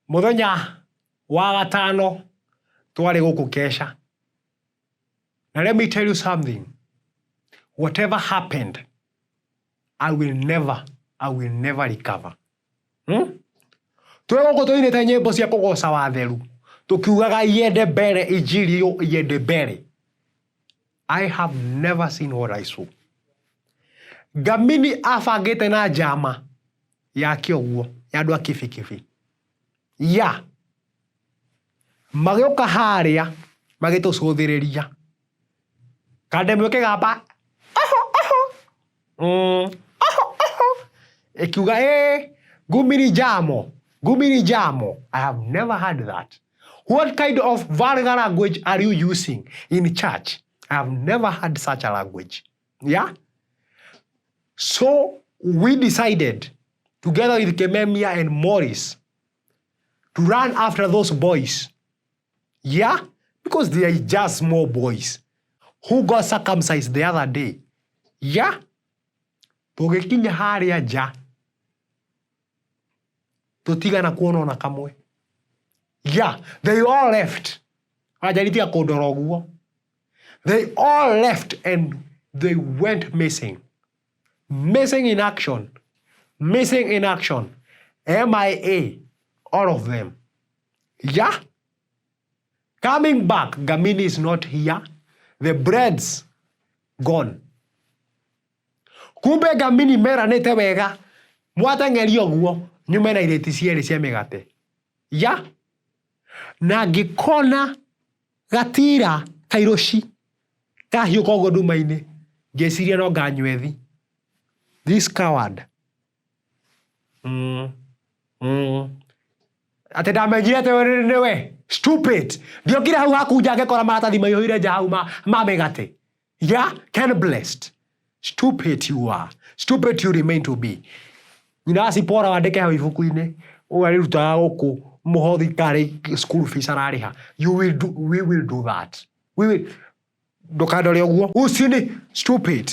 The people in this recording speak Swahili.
Muthenya wa gatano twari guku kesha. Now let me tell you something. Whatever happened, I will never recover. Twego tuinite nyimbo cia kugoca watheru. Tukiugaga yende mbere injiri yende mbere. I have never seen what I saw. Ngamini afangite na jama yake uguo ya andu a kibikibi. Ya magioka haria magitucuthiriria. Kandemwe kigamba ekiuga gumiri jamo. I have never heard that. What kind of vulgar language are you using in church? I have never heard such a language. Yeah? So we decided, together with Kememia and Morris, to run after those boys. Yeah? Because they are just small boys who got circumcised the other day. Yeah? Tugikinya haria ja. Tutigana kuona ona kamwe. Yeah, they all left. Ajaritia kondoroguo. They all left and they went missing. Missing in action. Missing in action. MIA. All of them. Yeah? Coming back, Ngamini is not here. The bread's gone. Kumbe Ngamini meranete wega. Mwatengerio guo. Nyume na ireti cieri cia migate. Ya? Na ngikona gatira kairoshi. Kahiu kogo nduma-ini. Ngeciria no nganywethi. This coward. Ate ndamenyire te we. Stupid. Ndiokire hau hakunja ngekora maratathi maihũire nja hau ma migate. Yeah? Ken blessed. Stupid you are. Stupid you remain to be. Nyina acipora wandike hau ibuku-ini. Uwe rutaga guku muhothi kari school fees arariha. We will do that. We will. Ndukandore uguo. Ucio ni stupid.